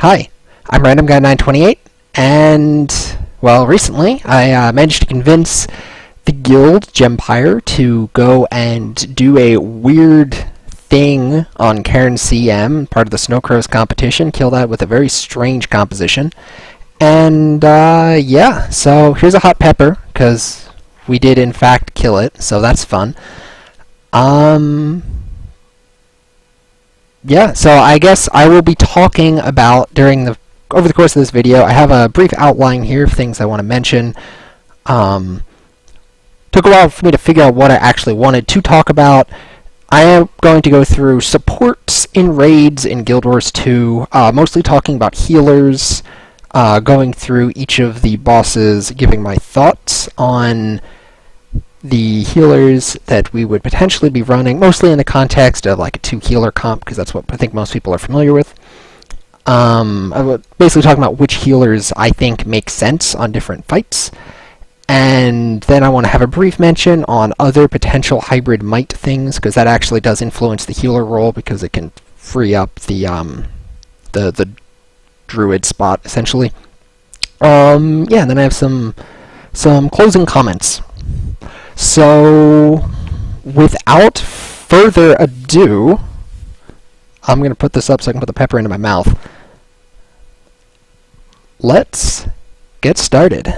Hi, I'm RandomGuy928, and, well, recently I managed to convince the guild, Jempire, to go and do a weird thing on Cairn CM, part of the Snowcrows competition, kill that with a very strange composition. And, yeah, so here's a hot pepper, because we did in fact kill it, so that's fun. Yeah, so I guess I will be talking about over the course of this video. I have a brief outline here of things I want to mention. Took a while for me to figure out what I actually wanted to talk about. I am going to go through supports in raids in Guild Wars 2, mostly talking about healers, going through each of the bosses, giving my thoughts on the healers that we would potentially be running, mostly in the context of like a 2-healer comp, because that's what I think most people are familiar with. I'm basically talking about which healers I think make sense on different fights. And then I want to have a brief mention on other potential hybrid might things, because that actually does influence the healer role, because it can free up the druid spot, essentially. Yeah, and then I have some closing comments. So, without further ado, I'm going to put this up so I can put the pepper into my mouth. Let's get started.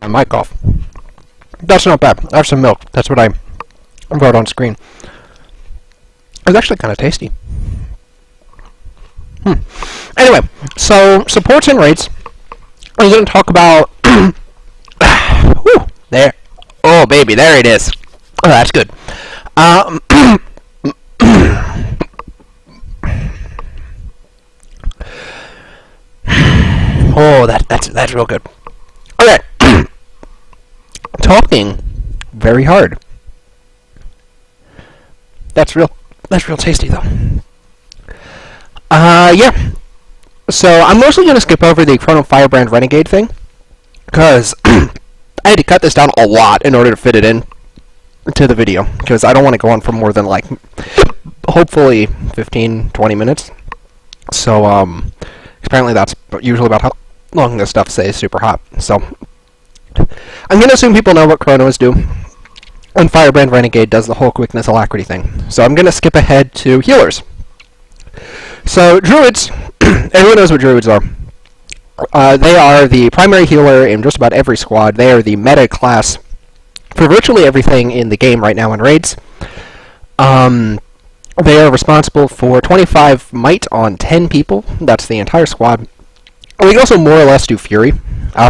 My mic off. That's not bad. I have some milk. That's what I wrote on screen. It was actually kind of tasty. Anyway, so supports and raids. I'm going to talk about... Whew, there. Oh, baby, there it is. Oh, that's good. Oh, that's real good. Okay. Talking very hard. That's real tasty though. Yeah. So I'm mostly gonna skip over the Firebrand Renegade thing, because I had to cut this down a lot in order to fit it in to the video, because I don't want to go on for more than like hopefully 15-20 minutes. So apparently that's usually about how long this stuff stays super hot. So I'm going to assume people know what chronos do, and Firebrand Renegade does the whole quickness alacrity thing. So I'm going to skip ahead to healers. So druids, everyone knows what druids are. They are the primary healer in just about every squad. They are the meta class for virtually everything in the game right now in raids. They are responsible for 25 might on 10 people. That's the entire squad. We can also more or less do Fury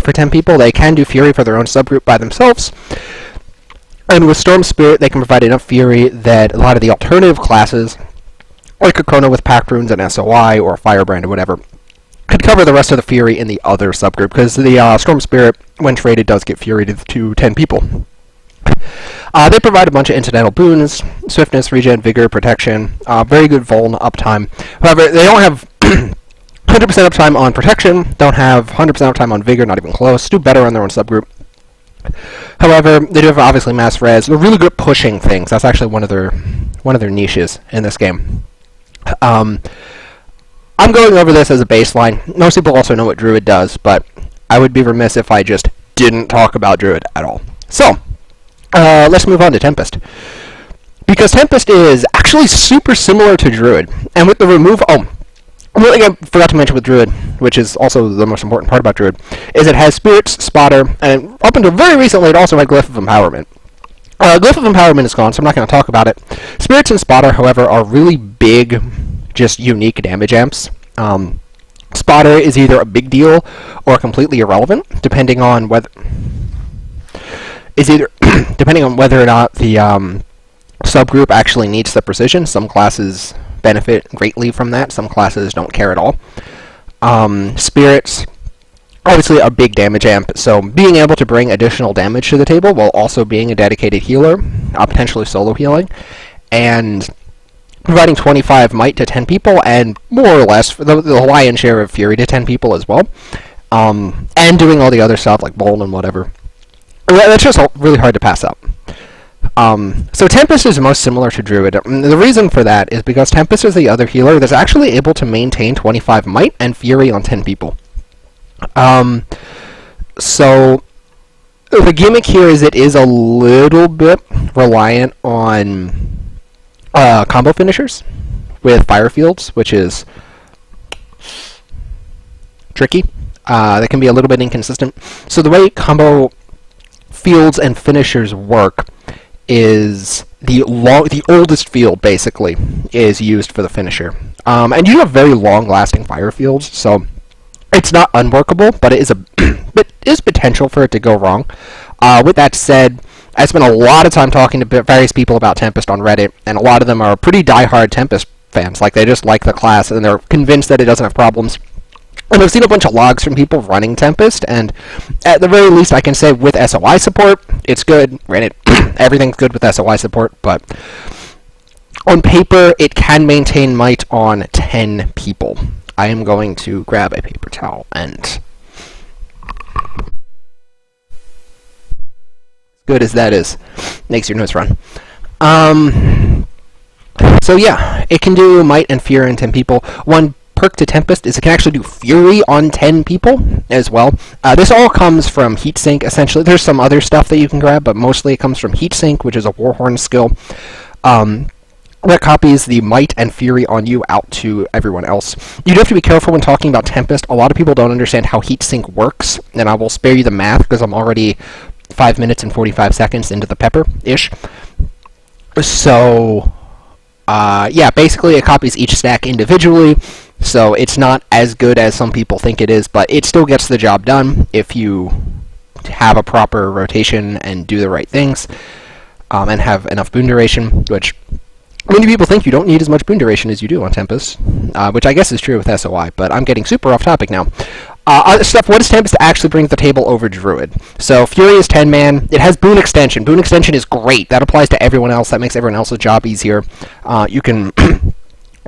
for 10 people. They can do Fury for their own subgroup by themselves. And with Storm Spirit, they can provide enough Fury that a lot of the alternative classes, like a Chrono with Pact Runes and SOI, or Firebrand or whatever, could cover the rest of the Fury in the other subgroup, because the Storm Spirit, when traded, does get Fury to 10 people. They provide a bunch of incidental boons: Swiftness, Regen, Vigor, Protection, very good Vuln uptime. However, they don't have 100% uptime on Protection, don't have 100% uptime on Vigor, not even close, do better on their own subgroup. However, they do have obviously mass res. They're really good at pushing things. That's actually one of their niches in this game. I'm going over this as a baseline. Most people also know what Druid does, but I would be remiss if I just didn't talk about Druid at all. So, let's move on to Tempest. Because Tempest is actually super similar to Druid, and with the removal... One thing I forgot to mention with Druid, which is also the most important part about Druid, is it has Spirits, Spotter, and up until very recently it also had Glyph of Empowerment. Glyph of Empowerment is gone, so I'm not going to talk about it. Spirits and Spotter, however, are really big, just unique damage amps. Spotter is either a big deal or completely irrelevant, depending on whether depending on whether or not the subgroup actually needs the precision. Some classes benefit greatly from that. Some classes don't care at all. Spirits, obviously a big damage amp, so being able to bring additional damage to the table while also being a dedicated healer, potentially solo healing, and providing 25 might to 10 people, and more or less the lion's share of fury to 10 people as well, and doing all the other stuff like bold and whatever. That's just really hard to pass up. So Tempest is most similar to Druid. The reason for that is because Tempest is the other healer that's actually able to maintain 25 might and fury on 10 people. So the gimmick here is it is a little bit reliant on combo finishers with fire fields, which is tricky. They can be a little bit inconsistent. So the way combo fields and finishers work is the oldest field basically is used for the finisher, and you have very long-lasting fire fields, so it's not unworkable, but it is is potential for it to go wrong. With that said, I spent a lot of time talking to various people about Tempest on Reddit, and a lot of them are pretty die-hard Tempest fans. Like, they just like the class, and they're convinced that it doesn't have problems. And I've seen a bunch of logs from people running Tempest, and at the very least I can say with SOI support, it's good. Granted, everything's good with SOI support, but on paper, it can maintain might on 10 people. I am going to grab a paper towel and... good as that is, makes your nose run. So yeah, it can do might and fury on 10 people. One perk to Tempest is it can actually do fury on 10 people as well. This all comes from heatsink, essentially. There's some other stuff that you can grab, but mostly it comes from heatsink, which is a Warhorn skill. That copies the might and fury on you out to everyone else. You do have to be careful when talking about Tempest. A lot of people don't understand how heatsink works, and I will spare you the math because I'm already 5 minutes and 45 seconds into the pepper-ish. So, yeah, basically it copies each stack individually, so it's not as good as some people think it is, but it still gets the job done if you have a proper rotation and do the right things, and have enough boon duration, which many people think you don't need as much boon duration as you do on Tempest, which I guess is true with SOI, but I'm getting super off topic now. Other stuff, what does Tempest actually bring to the table over Druid? So, Fury is 10-man. It has Boon Extension. Boon Extension is great. That applies to everyone else. That makes everyone else's job easier. You can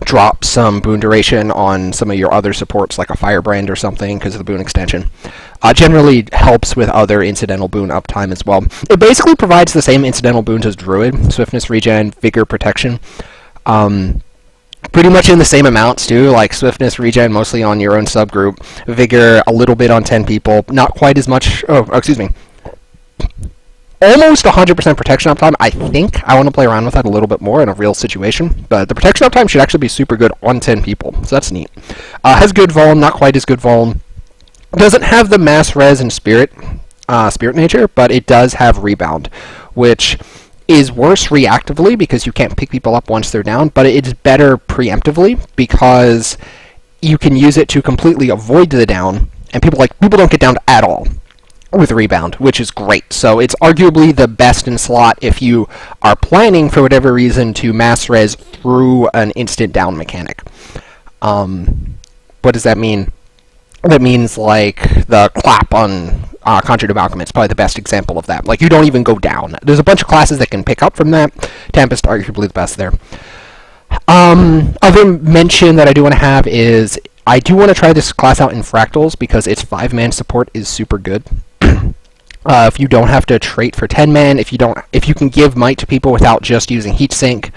drop some Boon Duration on some of your other supports, like a Firebrand or something, because of the Boon Extension. Generally helps with other incidental boon uptime as well. It basically provides the same incidental boons as Druid. Swiftness, Regen, Vigor, Protection. Pretty much in the same amounts, too, like Swiftness, Regen, mostly on your own subgroup. Vigor, a little bit on 10 people. Not quite as much... Oh, excuse me. Almost 100% protection uptime, I think. I want to play around with that a little bit more in a real situation. But the protection uptime should actually be super good on 10 people, so that's neat. Has good Vuln, not quite as good Vuln. Doesn't have the mass res and spirit nature, but it does have rebound, which is worse reactively because you can't pick people up once they're down, but it's better preemptively because you can use it to completely avoid the down, and people don't get downed at all with rebound, which is great. So it's arguably the best in slot if you are planning for whatever reason to mass res through an instant down mechanic. What does that mean? That means like the clap on Conjured of Alchemist, probably the best example of that. Like, you don't even go down. There's a bunch of classes that can pick up from that. Tempest, arguably the best there. Other mention that I do want to have is I do want to try this class out in Fractals because its 5-man support is super good. If you don't have to trait for 10-man, if you can give might to people without just using heatsink,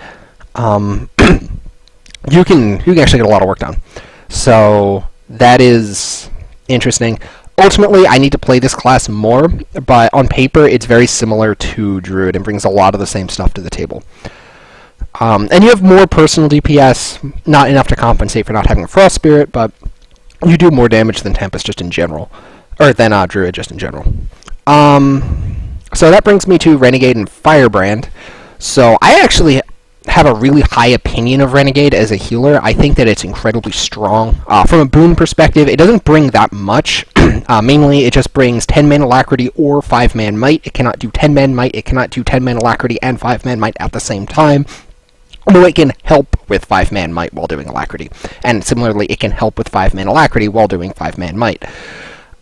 you can actually get a lot of work done. So that is interesting. Ultimately, I need to play this class more, but on paper, it's very similar to Druid and brings a lot of the same stuff to the table. And you have more personal DPS, not enough to compensate for not having a Frost Spirit, but you do more damage than Tempest just in general, or than Druid just in general. So that brings me to Renegade and Firebrand. So I actually have a really high opinion of Renegade as a healer. I think that it's incredibly strong. From a boon perspective, it doesn't bring that much. Mainly, it just brings 10-man Alacrity or 5-man Might. It cannot do 10-man Might, it cannot do 10-man Alacrity and 5-man Might at the same time. Although it can help with 5-man Might while doing Alacrity. And similarly, it can help with 5-man Alacrity while doing 5-man Might.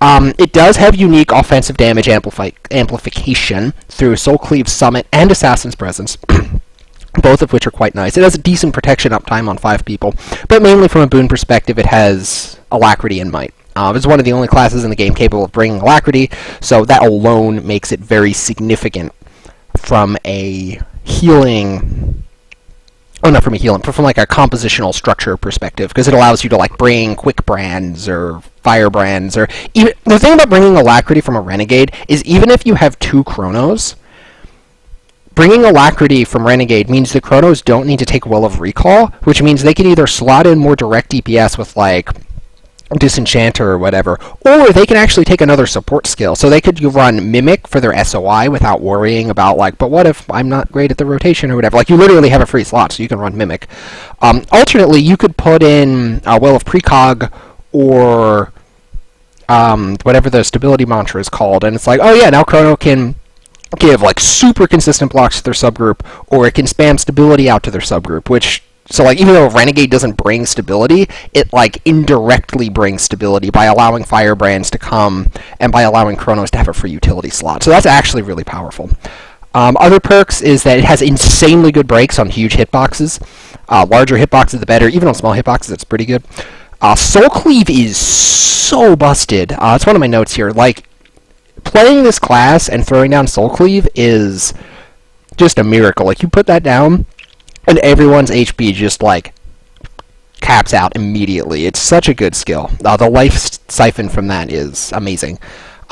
It does have unique offensive damage amplification through Soul Cleave Summit and Assassin's Presence. Both of which are quite nice. It has a decent protection uptime on 5 people, but mainly from a boon perspective, it has Alacrity and Might. It's one of the only classes in the game capable of bringing Alacrity, so that alone makes it very significant from a healing... Oh, not from a healing, but from like a compositional structure perspective, because it allows you to like bring quick brands or firebrands, or even... The thing about bringing Alacrity from a Renegade is even if you have 2 Chronos, bringing Alacrity from Renegade means the Chronos don't need to take Will of Recall, which means they can either slot in more direct DPS with, like, Disenchanter or whatever, or they can actually take another support skill. So they could run Mimic for their SOI without worrying about, like, but what if I'm not great at the rotation or whatever? Like, you literally have a free slot, so you can run Mimic. Alternately, you could put in Will of Precog or whatever the stability mantra is called, and it's like, oh yeah, now Chrono can give like super consistent blocks to their subgroup, or it can spam stability out to their subgroup, which, so like even though Renegade doesn't bring stability, it like indirectly brings stability by allowing Firebrands to come and by allowing Chronos to have a free utility slot. So that's actually really powerful. Other perks is that it has insanely good breaks on huge hitboxes. Larger hitboxes the better, even on small hitboxes it's pretty good. Soul Cleave is so busted. It's one of my notes here. Like, playing this class and throwing down Soul Cleave is just a miracle. Like, you put that down, and everyone's HP just, like, caps out immediately. It's such a good skill. The life siphon from that is amazing.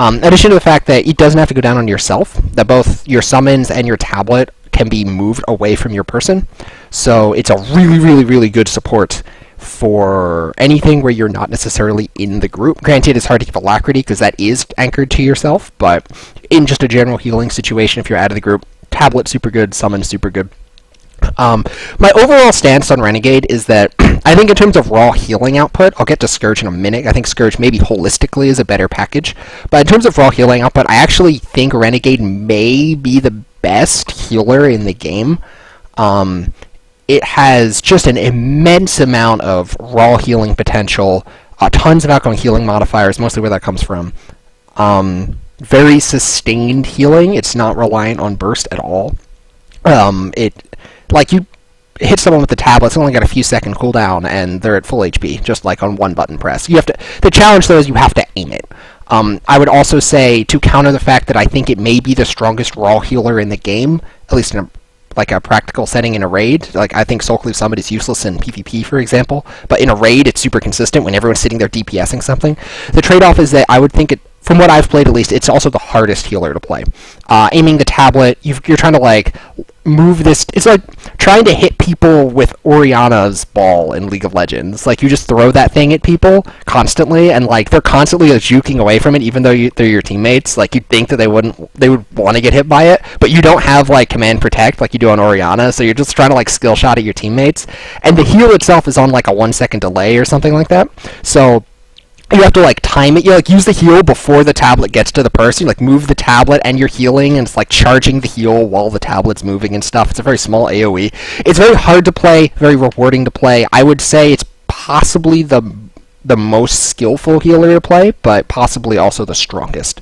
In addition to the fact that it doesn't have to go down on yourself, that both your summons and your tablet can be moved away from your person. So it's a really, really, really good support for anything where you're not necessarily in the group. Granted, it's hard to keep Alacrity because that is anchored to yourself, but in just a general healing situation, if you're out of the group, tablet super good, summon super good. My overall stance on Renegade is that I think in terms of raw healing output, I'll get to Scourge in a minute. I think Scourge maybe holistically is a better package, but in terms of raw healing output, I actually think Renegade may be the best healer in the game. It has just an immense amount of raw healing potential, tons of outgoing healing modifiers, mostly where that comes from. Very sustained healing. It's not reliant on burst at all. Like, you hit someone with the tablet, it's only got a few second cooldown, and they're at full HP, just like on one button press. You have to. The challenge, though, is you have to aim it. I would also say, to counter the fact that I think it may be the strongest raw healer in the game, at least in a practical setting in a raid. Like, I think Soul Cleave Summit is useless in PvP, for example, but in a raid, it's super consistent when everyone's sitting there DPSing something. The trade-off is that I would think from what I've played at least, it's also the hardest healer to play. Aiming the tablet, you're trying to, like, move this... It's like trying to hit people with Orianna's ball in League of Legends. Like, you just throw that thing at people constantly, and, like, they're constantly, like, juking away from it, even though they're your teammates. Like, you'd think that they would want to get hit by it, but you don't have, like, command protect like you do on Orianna, so you're just trying to, like, skill shot at your teammates. And the heal itself is on, like, a 1-second delay or something like that. So you have to, like, time it. You, like, use the heal before the tablet gets to the person. Like, move the tablet and you're healing, and it's, like, charging the heal while the tablet's moving and stuff. It's a very small AoE. It's very hard to play, very rewarding to play. I would say it's possibly the most skillful healer to play, but possibly also the strongest.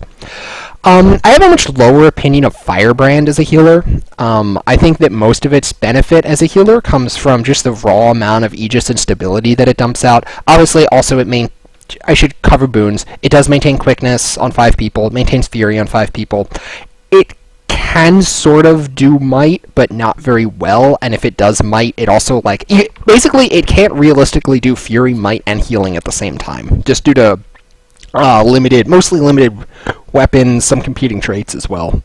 I have a much lower opinion of Firebrand as a healer. I think that most of its benefit as a healer comes from just the raw amount of Aegis and stability that it dumps out. Obviously, also I should cover boons. It does maintain quickness on 5 people. It maintains fury on 5 people. It can sort of do might, but not very well. And if it does might, it also, like... Basically, it can't realistically do fury, might, and healing at the same time. Just due to mostly limited weapons, some competing traits as well.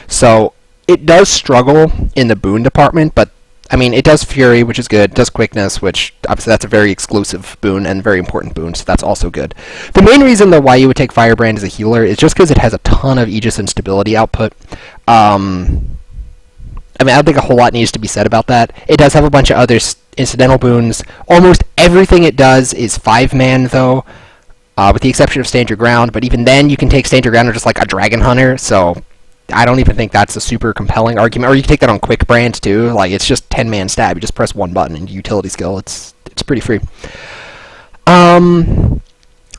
So, it does struggle in the boon department, but I mean, it does Fury, which is good. It does Quickness, which, obviously, that's a very exclusive boon and very important boon, so that's also good. The main reason, though, why you would take Firebrand as a healer is just because it has a ton of Aegis and stability output. I mean, I don't think a whole lot needs to be said about that. It does have a bunch of other incidental boons. Almost everything it does is 5-man, though, with the exception of Stand Your Ground. But even then, you can take Stand Your Ground just like a Dragon Hunter, so I don't even think that's a super compelling argument. Or you can take that on Quick Brand, too. Like, it's just 10-man stab. You just press one button and utility skill. It's pretty free.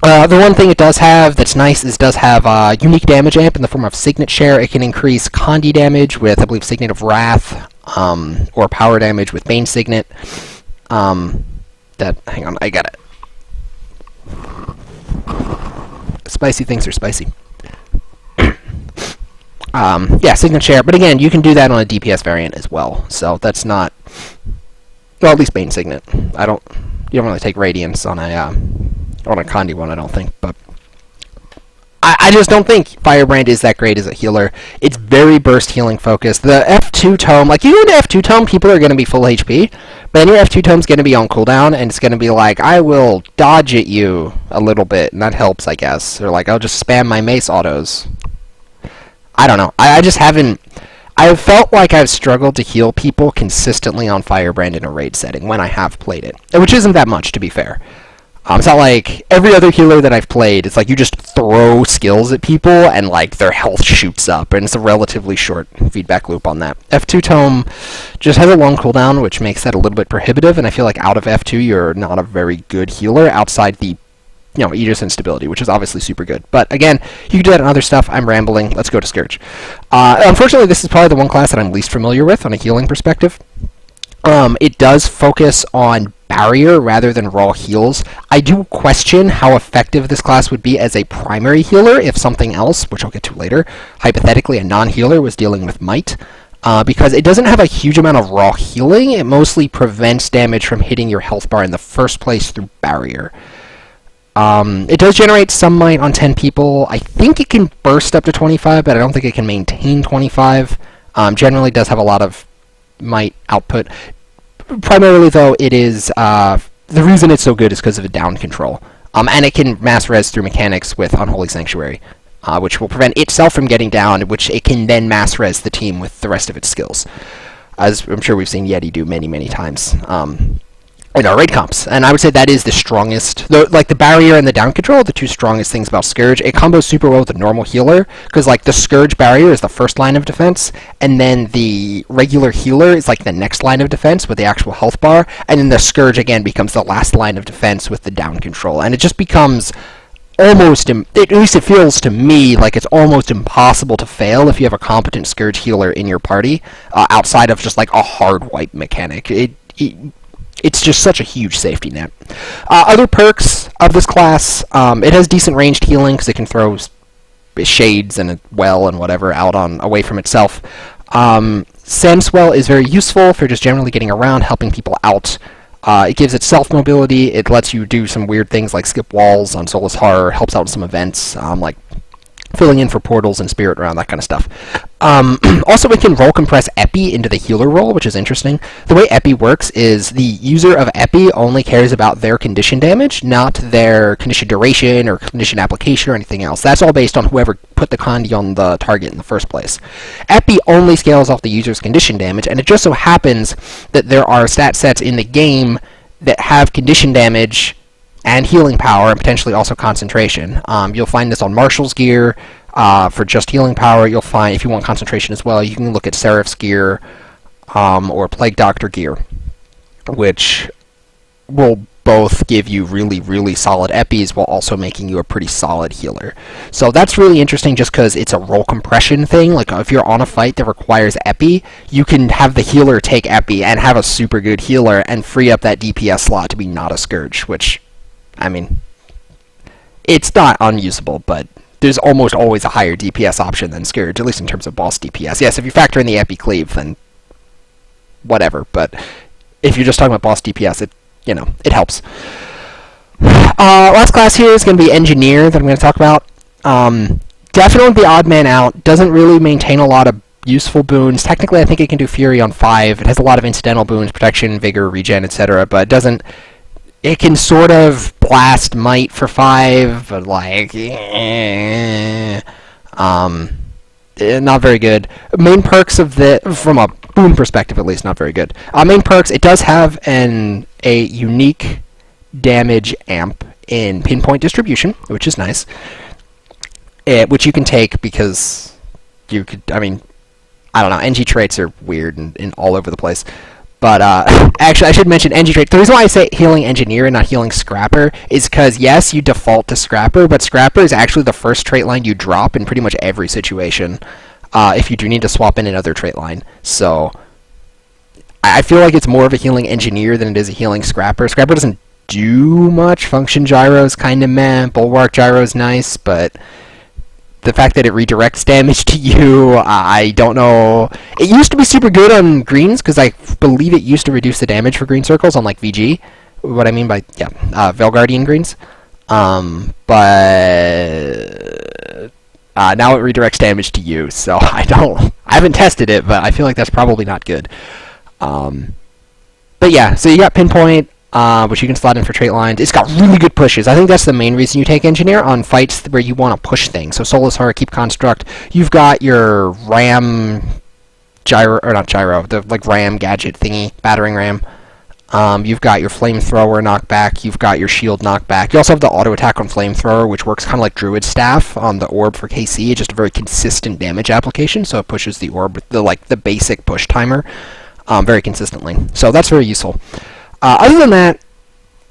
The one thing it does have that's nice is it does have unique damage amp in the form of Signet Share. It can increase condi damage with, I believe, Signet of Wrath, or power damage with Bane Signet. Hang on, I got it. Spicy things are spicy. Yeah, Signet Share. But again, you can do that on a DPS variant as well. So that's not... Well, at least Bane Signet. You don't really take Radiance on a condi one, I don't think, but I just don't think Firebrand is that great as a healer. It's very burst healing focused. The F2 tome, like, you go into F2 tome, people are going to be full HP, but then your F2 tome's going to be on cooldown, and it's going to be like, I will dodge at you a little bit, and that helps, I guess. Or like, I'll just spam my mace autos. I don't know. I just haven't... I've felt like I've struggled to heal people consistently on Firebrand in a raid setting when I have played it, which isn't that much, to be fair. It's not like every other healer that I've played, it's like you just throw skills at people and like their health shoots up, and it's a relatively short feedback loop on that. F2 Tome just has a long cooldown, which makes that a little bit prohibitive, and I feel like out of F2 you're not a very good healer outside the, Aegis instability, which is obviously super good. But again, you can do that on other stuff. I'm rambling. Let's go to Scourge. Unfortunately, this is probably the one class that I'm least familiar with on a healing perspective. It does focus on barrier rather than raw heals. I do question how effective this class would be as a primary healer if something else, which I'll get to later, hypothetically a non-healer was dealing with might. Because it doesn't have a huge amount of raw healing, it mostly prevents damage from hitting your health bar in the first place through barrier. It does generate some might on 10 people. I think it can burst up to 25, but I don't think it can maintain 25. Generally does have a lot of might output. Primarily, though, it is... the reason it's so good is because of the down control. And it can mass res through mechanics with Unholy Sanctuary, which will prevent itself from getting down, which it can then mass res the team with the rest of its skills. As I'm sure we've seen Yeti do many, many times. In our raid comps, and I would say that is the strongest. Like the barrier and the down control are the two strongest things about Scourge. It combos super well with the normal healer, because like the Scourge barrier is the first line of defense, and then the regular healer is like the next line of defense with the actual health bar, and then the Scourge again becomes the last line of defense with the down control, and it just becomes almost, at least it feels to me like it's almost impossible to fail if you have a competent Scourge healer in your party, outside of just like a hard wipe mechanic. It's just such a huge safety net. Other perks of this class, it has decent ranged healing because it can throw shades and a well and whatever out away from itself. Sandswell is very useful for just generally getting around, helping people out. It gives it self-mobility. It lets you do some weird things like skip walls on Soulless Horror, helps out in some events, like filling in for portals and spirit round, that kind of stuff. Also, it can roll compress Epi into the healer role, which is interesting. The way Epi works is the user of Epi only cares about their condition damage, not their condition duration or condition application or anything else. That's all based on whoever put the condi on the target in the first place. Epi only scales off the user's condition damage, and it just so happens that there are stat sets in the game that have condition damage and healing power, and potentially also concentration. You'll find this on Marshal's gear for just healing power. You'll find, if you want concentration as well, you can look at Seraph's gear or Plague Doctor gear, which will both give you really, really solid epis while also making you a pretty solid healer. So that's really interesting just because it's a roll compression thing. Like, if you're on a fight that requires epi, you can have the healer take epi and have a super good healer and free up that DPS slot to be not a Scourge, which... I mean, it's not unusable, but there's almost always a higher DPS option than Scourge, at least in terms of boss DPS. Yes, if you factor in the Epi Cleave, then whatever, but if you're just talking about boss DPS, it helps. Last class here is going to be Engineer that I'm going to talk about. Definitely the odd man out, doesn't really maintain a lot of useful boons. Technically, I think it can do Fury on 5. It has a lot of incidental boons, protection, vigor, regen, etc., but it doesn't... It can sort of blast might for 5, but like, it's not very good. Main perks of from a boom perspective at least, not very good. Main perks, it does have a unique damage amp in pinpoint distribution, which is nice. Which you can take because you could, I mean, I don't know, NG traits are weird and all over the place. But actually, I should mention NG trait. The reason why I say healing engineer and not healing scrapper is because, yes, you default to scrapper, but scrapper is actually the first trait line you drop in pretty much every situation if you do need to swap in another trait line. So I feel like it's more of a healing engineer than it is a healing scrapper. Scrapper doesn't do much. Function gyro is kind of meh. Bulwark gyro is nice, but the fact that it redirects damage to you, I don't know. It used to be super good on greens, because I believe it used to reduce the damage for green circles on, like, VG. What I mean by, Veilguardian greens. But now it redirects damage to you, so I haven't tested it, but I feel like that's probably not good. But yeah, so you got Pinpoint, which you can slot in for trait lines. It's got really good pushes. I think that's the main reason you take Engineer on fights where you want to push things. So Soulless Heart, Keep Construct. You've got your Ram gyro, or not gyro, the like Ram gadget thingy, battering ram. You've got your Flamethrower knockback. You've got your Shield knockback. You also have the auto attack on Flamethrower, which works kind of like Druid Staff on the orb for KC. It's just a very consistent damage application, so it pushes the orb with the basic push timer very consistently. So that's very useful. Other than that,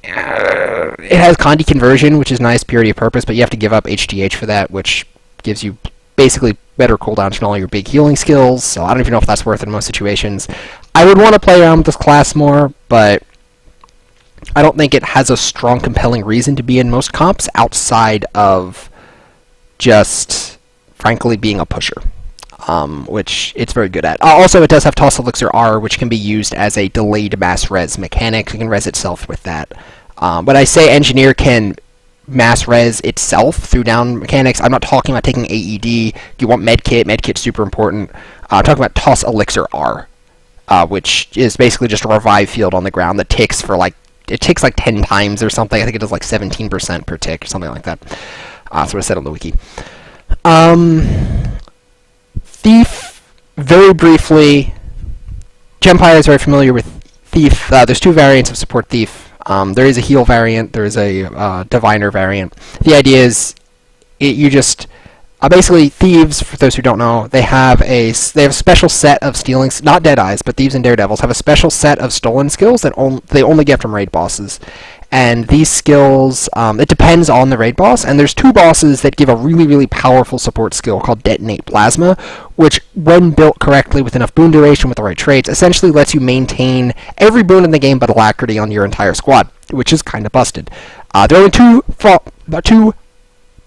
it has condi conversion, which is nice, purity of purpose, but you have to give up HDH for that, which gives you basically better cooldowns from all your big healing skills, so I don't even know if that's worth it in most situations. I would want to play around with this class more, but I don't think it has a strong, compelling reason to be in most comps outside of just, frankly, being a pusher. Which it's very good at. Also, it does have Toss Elixir R, which can be used as a delayed mass res mechanic. It can res itself with that. When I say Engineer can mass res itself through down mechanics, I'm not talking about taking AED. You want Medkit. Medkit's super important. I'm talking about Toss Elixir R, which is basically just a revive field on the ground that ticks for it ticks like 10 times or something. I think it does like 17% per tick or something like that. That's what I said on the wiki. Thief, very briefly, Jempire is very familiar with Thief. There's two variants of support Thief. There is a heal variant, there is a diviner variant. The idea is, you just, basically, Thieves, for those who don't know, they have a special set of stealing, not Deadeyes, but Thieves and Daredevils have a special set of stolen skills that they only get from raid bosses. And these skills, it depends on the raid boss, and there's two bosses that give a really, really powerful support skill called Detonate Plasma, which, when built correctly with enough boon duration with the right traits, essentially lets you maintain every boon in the game but Alacrity on your entire squad, which is kind of busted. There are only two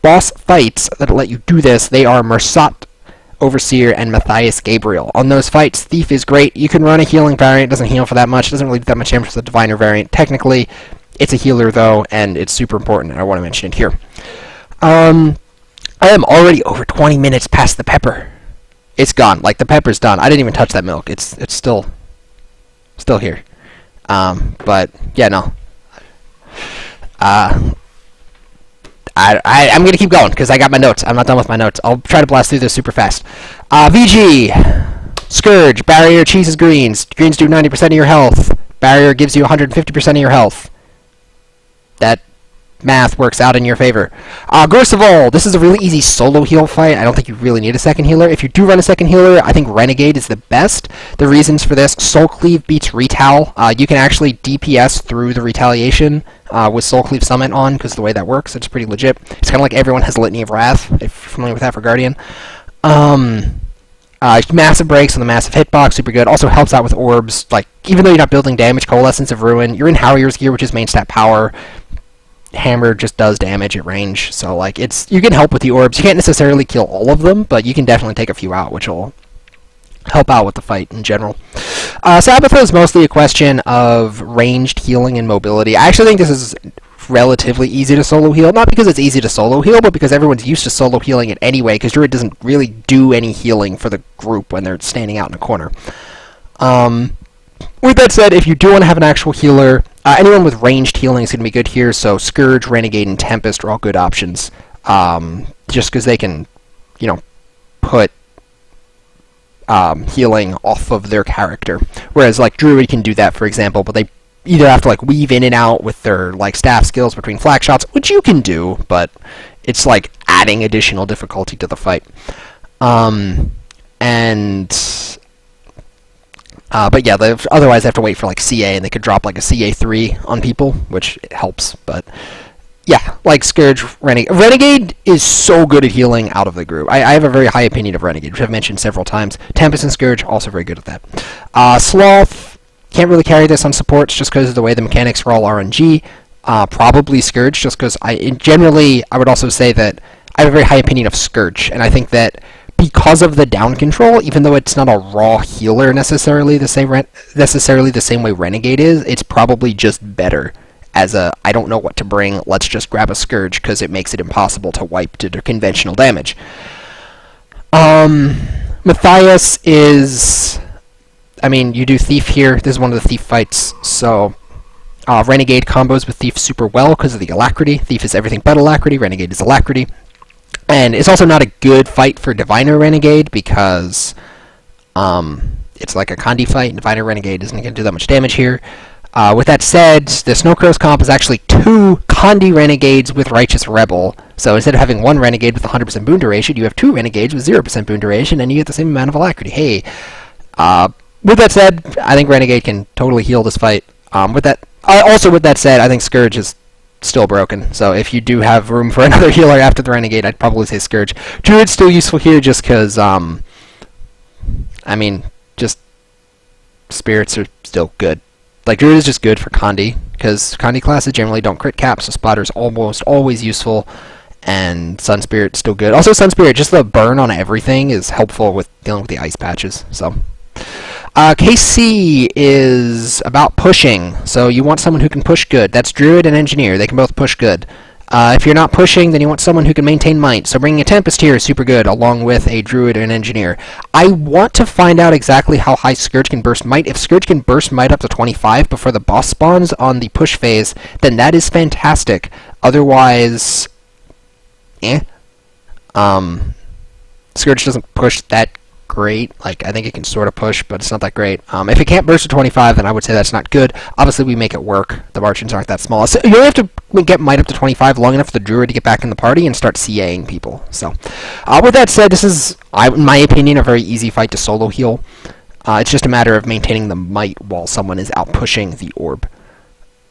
boss fights that let you do this. They are Mersat Overseer and Matthias Gabriel. On those fights, Thief is great. You can run a healing variant, doesn't heal for that much, doesn't really do that much damage with the diviner variant. Technically, it's a healer, though, and it's super important, and I want to mention it here. I am already over 20 minutes past the pepper. It's gone. Like, the pepper's done. I didn't even touch that milk. It's still here. But, yeah, no. I'm going to keep going, because I got my notes. I'm not done with my notes. I'll try to blast through this super fast. VG. Scourge. Barrier cheeses greens. Greens do 90% of your health. Barrier gives you 150% of your health. That math works out in your favor. Gorseval, this is a really easy solo heal fight. I don't think you really need a second healer. If you do run a second healer, I think Renegade is the best. The reasons for this, Soul Cleave beats Retal. You can actually DPS through the Retaliation with Soul Cleave Summit on, because the way that works, it's pretty legit. It's kind of like everyone has Litany of Wrath, if you're familiar with that for Guardian. Massive breaks on the massive hitbox, super good. Also helps out with orbs. Like, even though you're not building damage, Coalescence of Ruin, you're in Harrier's gear, which is main stat power. Hammer just does damage at range, so like you can help with the orbs. You can't necessarily kill all of them, but you can definitely take a few out, which will help out with the fight in general. Sabbatha is mostly a question of ranged healing and mobility. I actually think this is relatively easy to solo heal, not because it's easy to solo heal, but because everyone's used to solo healing it anyway, because Druid doesn't really do any healing for the group when they're standing out in a corner. With that said, if you do want to have an actual healer, anyone with ranged healing is going to be good here, so Scourge, Renegade, and Tempest are all good options, just because they can, put healing off of their character. Whereas like Druid can do that, for example, but they either have to like weave in and out with their like staff skills between flag shots, which you can do, but it's like adding additional difficulty to the fight. But yeah, otherwise they have to wait for like CA, and they could drop like a CA3 on people, which helps. But yeah, like Scourge, Renegade is so good at healing out of the group. I have a very high opinion of Renegade, which I've mentioned several times. Tempest and Scourge, also very good at that. Sloth, can't really carry this on supports just because of the way the mechanics are all RNG. Probably Scourge, just because generally, I would also say that I have a very high opinion of Scourge, and I think that because of the down control, even though it's not a raw healer necessarily the same way Renegade is, it's probably just better as a, I don't know what to bring, let's just grab a Scourge, because it makes it impossible to wipe to conventional damage. Matthias is, I mean, you do Thief here, this is one of the Thief fights, so Renegade combos with Thief super well because of the Alacrity. Thief is everything but Alacrity, Renegade is Alacrity. And it's also not a good fight for Diviner Renegade because it's like a condi fight, and Diviner Renegade isn't going to do that much damage here. With that said, the Snowcrow's comp is actually 2 condi Renegades with Righteous Rebel. So instead of having 1 Renegade with 100% boon duration, you have 2 Renegades with 0% boon duration, and you get the same amount of Alacrity. Hey, with that said, I think Renegade can totally heal this fight. With that said, I think Scourge is still broken, so if you do have room for another healer after the Renegade, I'd probably say Scourge. Druid's still useful here just because, I mean, just spirits are still good. Like, Druid is just good for condi, because condi classes generally don't crit cap, so Spotter's almost always useful, and Sun Spirit's still good. Also, Sun Spirit, just the burn on everything is helpful with dealing with the ice patches, so. KC is about pushing, so you want someone who can push good. That's Druid and Engineer, they can both push good. If you're not pushing, then you want someone who can maintain might, so bringing a Tempest here is super good, along with a Druid and Engineer. I want to find out exactly how high Scourge can burst might. If Scourge can burst might up to 25 before the boss spawns on the push phase, then that is fantastic. Otherwise, Scourge doesn't push that great. Like, I think it can sort of push, but it's not that great. If it can't burst to 25, then I would say that's not good. Obviously, we make it work. The margins aren't that small. So you only have to get might up to 25 long enough for the Druid to get back in the party and start CAing people. So, with that said, this is, in my opinion, a very easy fight to solo heal. It's just a matter of maintaining the might while someone is out pushing the orb.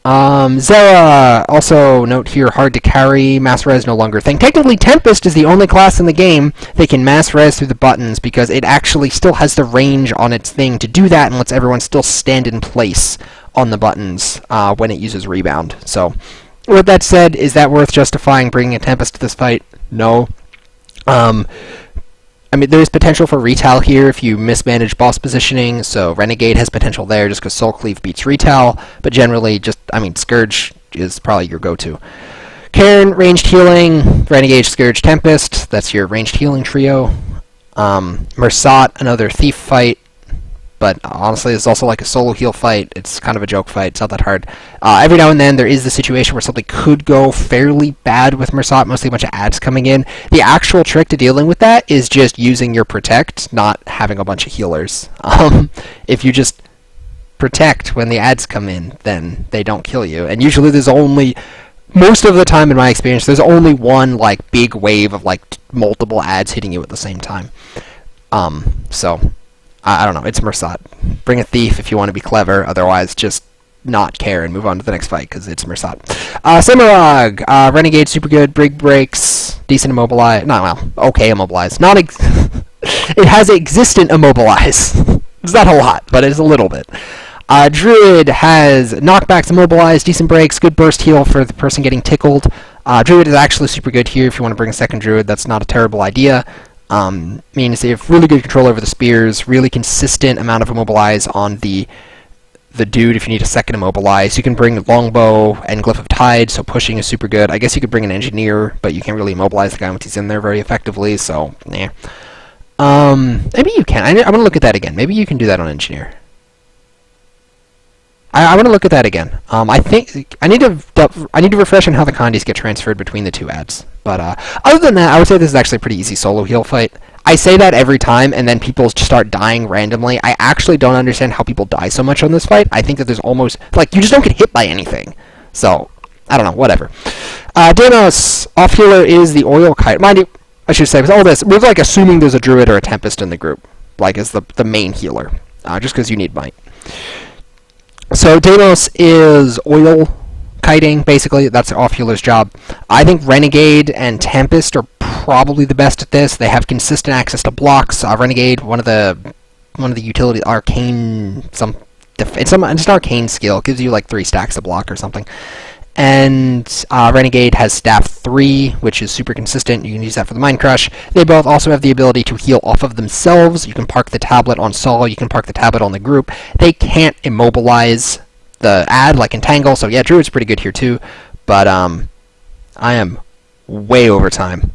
Zera, also note here, hard to carry, mass res no longer a thing. Technically, Tempest is the only class in the game that can mass res through the buttons because it actually still has the range on its thing to do that and lets everyone still stand in place on the buttons when it uses rebound. So, with that said, is that worth justifying bringing a Tempest to this fight? No. I mean, there's potential for retail here if you mismanage boss positioning, so Renegade has potential there just because Soul Cleave beats retail, but generally just, I mean, Scourge is probably your go-to. Karin, ranged healing, Renegade, Scourge, Tempest, that's your ranged healing trio. Mersat, another thief fight, but honestly, it's also like a solo heal fight. It's kind of a joke fight. It's not that hard. Every now and then, there is the situation where something could go fairly bad with Mersat, mostly a bunch of ads coming in. The actual trick to dealing with that is just using your Protect, not having a bunch of healers. If you just Protect when the ads come in, then they don't kill you. And usually there's only, most of the time in my experience, there's only one, like, big wave of, like, multiple ads hitting you at the same time. So I don't know, it's Mersat. Bring a Thief if you want to be clever, otherwise just not care and move on to the next fight, because it's Mersat. Semirog, Renegade, super good, Brig breaks, decent Immobilize, okay Immobilize. It has existent Immobilize. It's not a lot, but it's a little bit. Druid has knockbacks, Immobilize, decent breaks, good burst heal for the person getting tickled. Druid is actually super good here if you want to bring a second Druid, that's not a terrible idea. Means they have really good control over the spears, really consistent amount of Immobilize on the dude if you need a second Immobilize. You can bring Longbow and Glyph of Tide, so pushing is super good. I guess you could bring an Engineer, but you can't really Immobilize the guy once he's in there very effectively, so, nah. Maybe you can. I want to look at that again. Maybe you can do that on Engineer. I want to look at that again. I think I need to refresh on how the condis get transferred between the two ads. But other than that, I would say this is actually a pretty easy solo heal fight. I say that every time, and then people just start dying randomly. I actually don't understand how people die so much on this fight. I think that there's almost, like, you just don't get hit by anything. So, I don't know, whatever. Deimos, off-healer is the oil kite. Mind you, I should say, with all this, we're, like, assuming there's a druid or a tempest in the group, like, as the main healer, just because you need might. So, Deimos is oil kiting, basically. That's the off-healer's job. I think Renegade and Tempest are probably the best at this. They have consistent access to blocks. Renegade, one of the utility arcane it's an arcane skill. It gives you like 3 stacks of block or something. And Renegade has staff 3, which is super consistent. You can use that for the Mind Crush. They both also have the ability to heal off of themselves. You can park the tablet on Saul. You can park the tablet on the group. They can't immobilize the ad like Entangle. So yeah, Druid's pretty good here too. But I am way over time.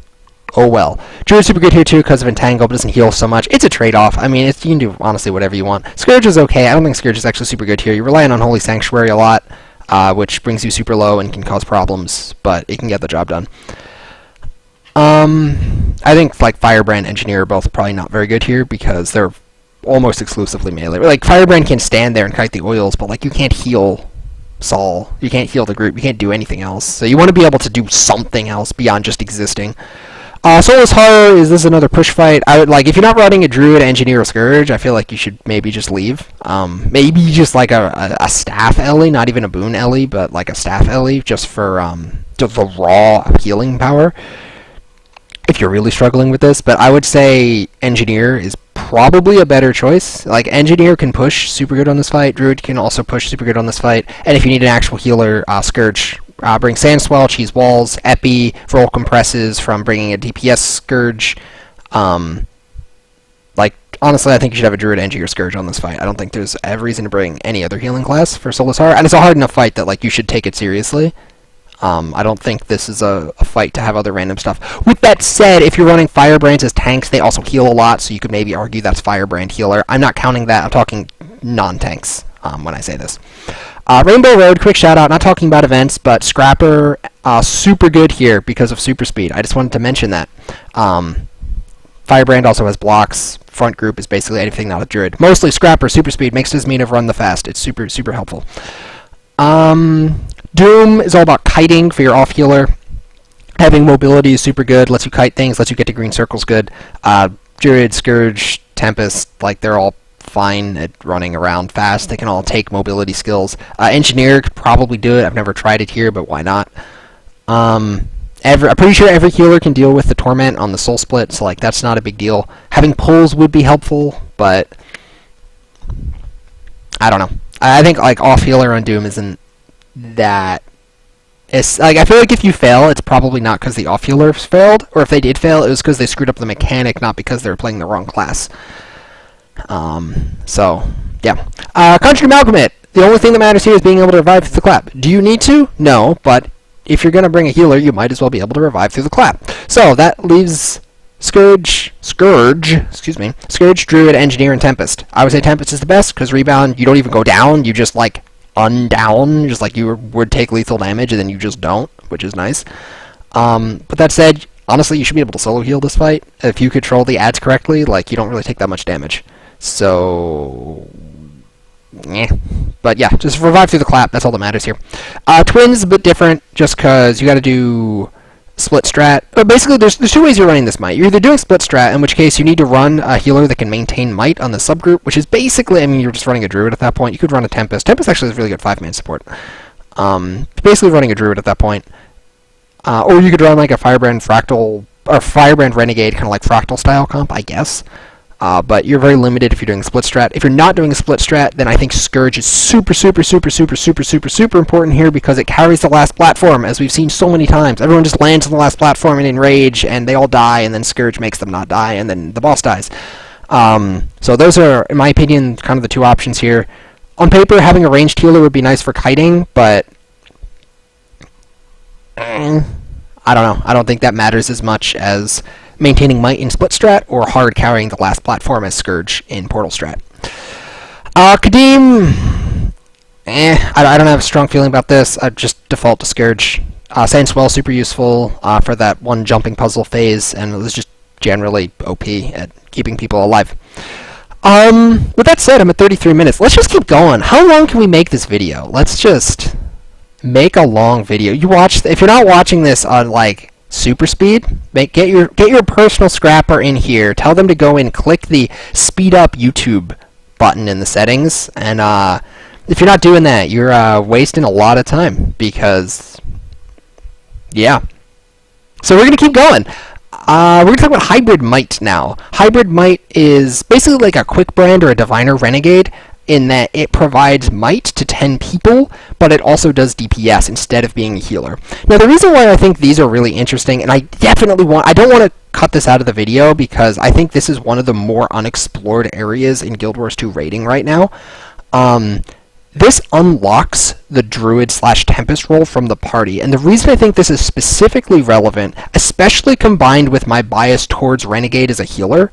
Oh well. Druid's super good here too because of Entangle, but doesn't heal so much. It's a trade-off. I mean, you can do honestly whatever you want. Scourge is okay. I don't think Scourge is actually super good here. You're relying on Holy Sanctuary a lot, which brings you super low and can cause problems, but it can get the job done. I think like Firebrand, Engineer are both probably not very good here because they're almost exclusively melee. Like Firebrand can stand there and kite the oils, but like you can't heal Saul. You can't heal the group. You can't do anything else. So you want to be able to do something else beyond just existing. Soulless Horror, is this another push fight? I would, like, if you're not running a Druid, Engineer, or Scourge, I feel like you should maybe just leave. Maybe just like a staff Ellie, not even a boon Ellie, but like a staff Ellie, just for just the raw healing power. If you're really struggling with this, but I would say Engineer is probably a better choice. Like, Engineer can push super good on this fight, Druid can also push super good on this fight, and if you need an actual healer, Scourge. Bring Sandswell, cheese walls, Epi, roll compresses from bringing a DPS Scourge. Like, honestly, I think you should have a Druid, Engie, or Scourge on this fight. I don't think there's every reason to bring any other healing class for Soulless Horror, and it's a hard enough fight that, like, you should take it seriously. I don't think this is a fight to have other random stuff. With that said, if you're running Firebrands as tanks, they also heal a lot, so you could maybe argue that's Firebrand healer. I'm not counting that. I'm talking non-tanks when I say this. Rainbow Road, quick shout out, not talking about events, but Scrapper, super good here because of super speed. I just wanted to mention that. Firebrand also has blocks. Front group is basically anything not a Druid. Mostly Scrapper, super speed, makes his mean of run the fast. It's super, super helpful. Doom is all about kiting for your off healer. Having mobility is super good, lets you kite things, lets you get to green circles good. Druid, Scourge, Tempest, like they're all fine at running around fast. They can all take mobility skills. Engineer could probably do it. I've never tried it here, but why not? I'm pretty sure every healer can deal with the Torment on the Soul Split, so like that's not a big deal. Having pulls would be helpful, but I don't know. I think like off healer on Doom isn't that. It's like I feel like if you fail, it's probably not because the off healers failed, or if they did fail, it was because they screwed up the mechanic, not because they were playing the wrong class. So, yeah. Country Amalgamate. The only thing that matters here is being able to revive through the clap. Do you need to? No, but if you're going to bring a healer, you might as well be able to revive through the clap. So, that leaves Scourge, Druid, Engineer, and Tempest. I would say Tempest is the best, because Rebound, you don't even go down, you just, like, undown, just like you would take lethal damage, and then you just don't, which is nice. But that said, honestly, you should be able to solo heal this fight. If you control the ads correctly, like, you don't really take that much damage. So, yeah. But yeah, just revive through the clap, that's all that matters here. Twins, a bit different, just because you gotta do split strat. But basically, there's 2 ways you're running this might. You're either doing split strat, in which case you need to run a healer that can maintain might on the subgroup, which is basically, I mean, you're just running a Druid at that point. You could run a Tempest. Tempest actually has really good 5-man support. Basically running a Druid at that point. Or you could run like a Firebrand Fractal, or Firebrand Renegade, kind of like Fractal style comp, I guess. But you're very limited if you're doing a split strat. If you're not doing a split strat, then I think Scourge is super important here because it carries the last platform, as we've seen so many times. Everyone just lands on the last platform and enrage, and they all die, and then Scourge makes them not die, and then the boss dies. So those are, in my opinion, kind of the 2 options here. On paper, having a ranged healer would be nice for kiting, but I don't know. I don't think that matters as much as maintaining might in split strat or hard carrying the last platform as Scourge in portal strat. Kadim, I don't have a strong feeling about this. I just default to Scourge. Sandswell super useful for that one jumping puzzle phase, and let's just generally OP at keeping people alive. With that said, I'm at 33 minutes. Let's just keep going. How long can we make this video? Let's just make a long video. If you're not watching this on like super speed, get your personal scrapper in here. Tell them to go in, click the speed up YouTube button in the settings, and if you're not doing that, you're wasting a lot of time, because yeah. So we're gonna keep going. We're going to talk about Hybrid Might now. Hybrid Might is basically like a Quick Brand or a Diviner Renegade, in that it provides might to 10 people, but it also does DPS instead of being a healer. Now, the reason why I think these are really interesting, and I don't want to cut this out of the video, because I think this is one of the more unexplored areas in Guild Wars 2 raiding right now. This unlocks the Druid/Tempest role from the party, and the reason I think this is specifically relevant, especially combined with my bias towards Renegade as a healer,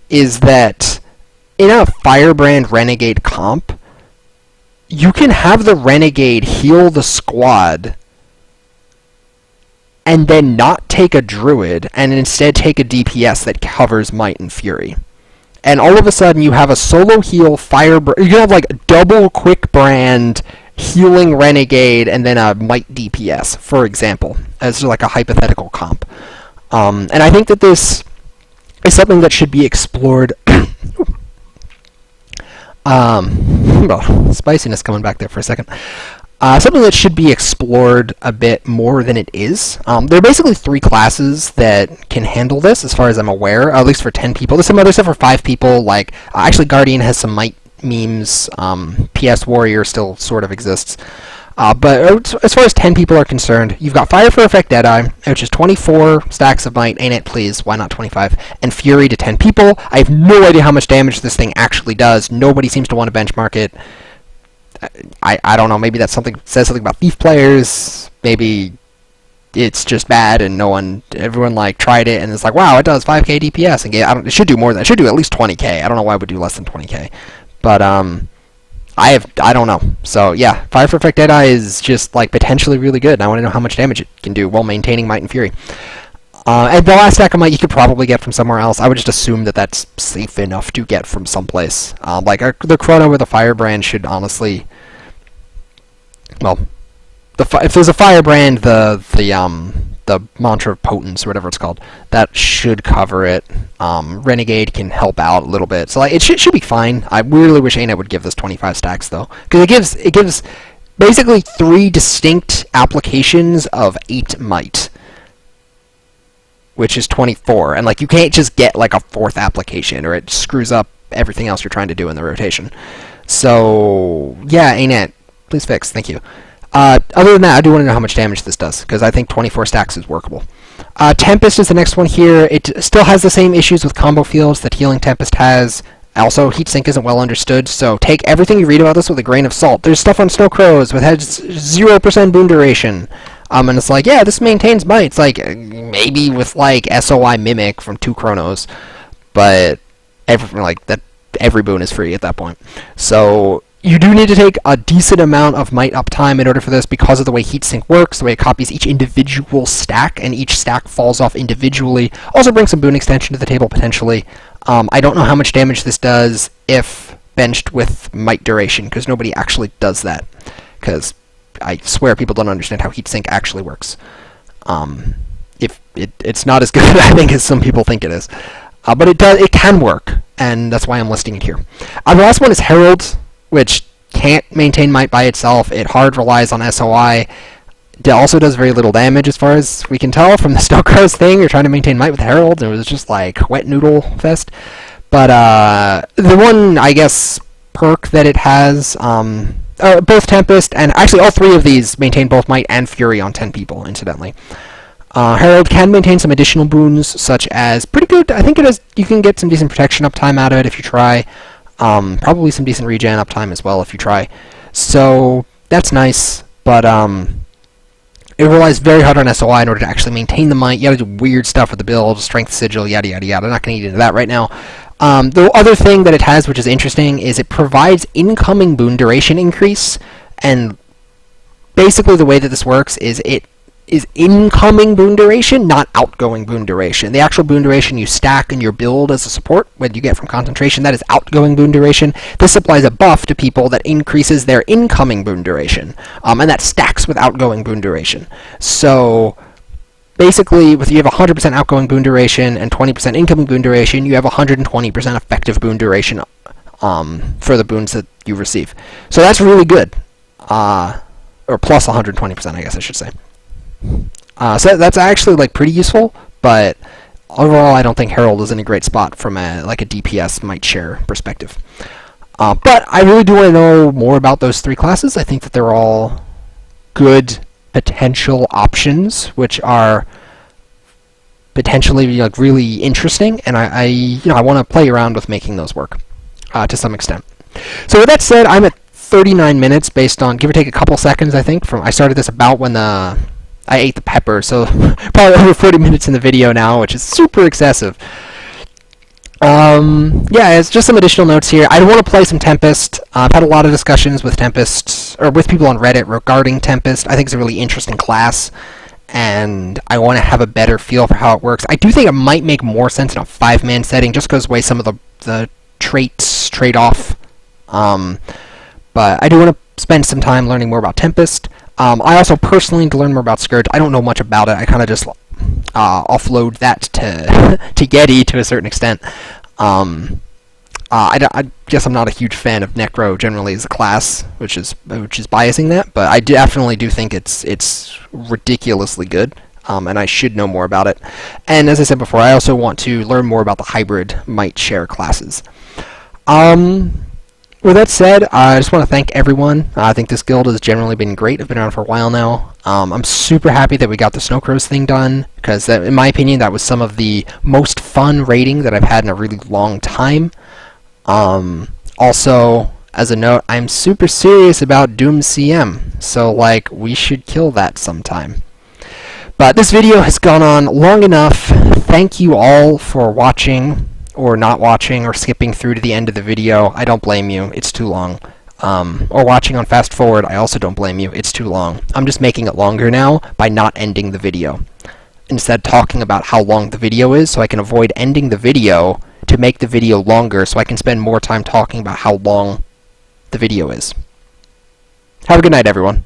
is that in a Firebrand Renegade comp, you can have the Renegade heal the squad and then not take a Druid, and instead take a DPS that covers Might and Fury. And all of a sudden, you have a solo heal Firebrand. You have like double Quick Brand healing Renegade, and then a Might DPS, for example, as like a hypothetical comp. And I think that this is something that should be explored. Well, spiciness coming back there for a second. Something that should be explored a bit more than it is. There are basically 3 classes that can handle this, as far as I'm aware, at least for 10 people. There's some other stuff for 5 people, like, actually Guardian has some Might memes, PS Warrior still sort of exists. But as far as 10 people are concerned, you've got Fire for Effect Deadeye, which is 24 stacks of Might, ain't it please, why not 25, and Fury to 10 people. I have no idea how much damage this thing actually does. Nobody seems to want to benchmark it. I don't know, maybe that's says something about Thief players, maybe it's just bad and everyone like tried it and it's like, wow, it does 5k DPS, and it should do more than that. It should do at least 20k. I don't know why it would do less than 20k, but I don't know. So yeah, Fire for Effect Deadeye is just like potentially really good, and I want to know how much damage it can do while maintaining Might and Fury. And the last stack of Might you could probably get from somewhere else. I would just assume that that's safe enough to get from someplace. Like the Chrono or the Firebrand should honestly, well, if there's a Firebrand, the Mantra of Potence or whatever it's called, that should cover it. Renegade can help out a little bit, so like, it should be fine. I really wish ANET would give this 25 stacks though, because it gives basically 3 distinct applications of 8 Might, which is 24, and like you can't just get like a 4th application, or it screws up everything else you're trying to do in the rotation. So yeah, ANET, please fix. Thank you. Other than that, I do want to know how much damage this does, because I think 24 stacks is workable. Tempest is the next one here. It still has the same issues with combo fields that Healing Tempest has. Also, heatsink isn't well understood, so take everything you read about this with a grain of salt. There's stuff on Snow Crows with has 0% boon duration. And it's like, yeah, this maintains Might. It's like, maybe with like SOI Mimic from 2 Chronos, but every boon is free at that point. So you do need to take a decent amount of Might uptime in order for this, because of the way heatsink works, the way it copies each individual stack, and each stack falls off individually. Also brings some boon extension to the table, potentially. I don't know how much damage this does if benched with Might duration, because nobody actually does that, because I swear people don't understand how heatsink actually works. If it's not as good, I think, as some people think it is. But it can work, and that's why I'm listing it here. The last one is Herald, which can't maintain Might by itself. It hard relies on SOI. It also does very little damage, as far as we can tell from the Snow Crows thing. You're trying to maintain Might with Herald, and it was just like wet noodle fest. But the one, I guess, perk that it has, both Tempest, and actually all 3 of these maintain both Might and Fury on 10 people, incidentally. Herald can maintain some additional boons, such as, pretty good, I think it is, you can get some decent protection uptime out of it if you try. Probably some decent regen uptime as well if you try. So that's nice, but it relies very hard on SOI in order to actually maintain the Might. You gotta do weird stuff with the build, strength sigil, yada yada yada. I'm not gonna get into that right now. The other thing that it has, which is interesting, is it provides incoming boon duration increase, and basically the way that this works is is incoming boon duration, not outgoing boon duration. The actual boon duration you stack in your build as a support, when you get from concentration, that is outgoing boon duration. This applies a buff to people that increases their incoming boon duration, and that stacks with outgoing boon duration. So basically, if you have 100% outgoing boon duration and 20% incoming boon duration, you have 120% effective boon duration for the boons that you receive. So that's really good. Or plus 120%, I guess I should say. So that's actually like pretty useful, but overall I don't think Herald is in a great spot from a DPS might share perspective. But I really do want to know more about those three classes. I think that they're all good potential options, which are potentially like really interesting, and I want to play around with making those work to some extent. So with that said, I'm at 39 minutes based on give or take a couple seconds. I think I started this about when I ate the pepper, so probably over 40 minutes in the video now, which is super excessive. Yeah, it's just some additional notes here. I want to play some Tempest. I've had a lot of discussions with Tempest, or with people on Reddit regarding Tempest. I think it's a really interesting class, and I want to have a better feel for how it works. I do think it might make more sense in a 5-man setting, just because of the way some of the traits trade off. But I do want to spend some time learning more about Tempest. I also personally need to learn more about Scourge. I don't know much about it. I kind of just offload that to Getty to a certain extent. I guess I'm not a huge fan of Necro generally as a class, which is biasing that. But I definitely do think it's ridiculously good, and I should know more about it. And as I said before, I also want to learn more about the hybrid might share classes. With that said, I just want to thank everyone. I think this guild has generally been great. I've been around for a while now. I'm super happy that we got the Snow Crows thing done, because in my opinion, that was some of the most fun raiding that I've had in a really long time. Also, as a note, I'm super serious about Doom CM, so we should kill that sometime. But this video has gone on long enough. Thank you all for watching, or not watching, or skipping through to the end of the video. I don't blame you, it's too long. Or watching on fast forward, I also don't blame you, it's too long. I'm just making it longer now by not ending the video. Instead talking about how long the video is, so I can avoid ending the video to make the video longer, so I can spend more time talking about how long the video is. Have a good night, everyone.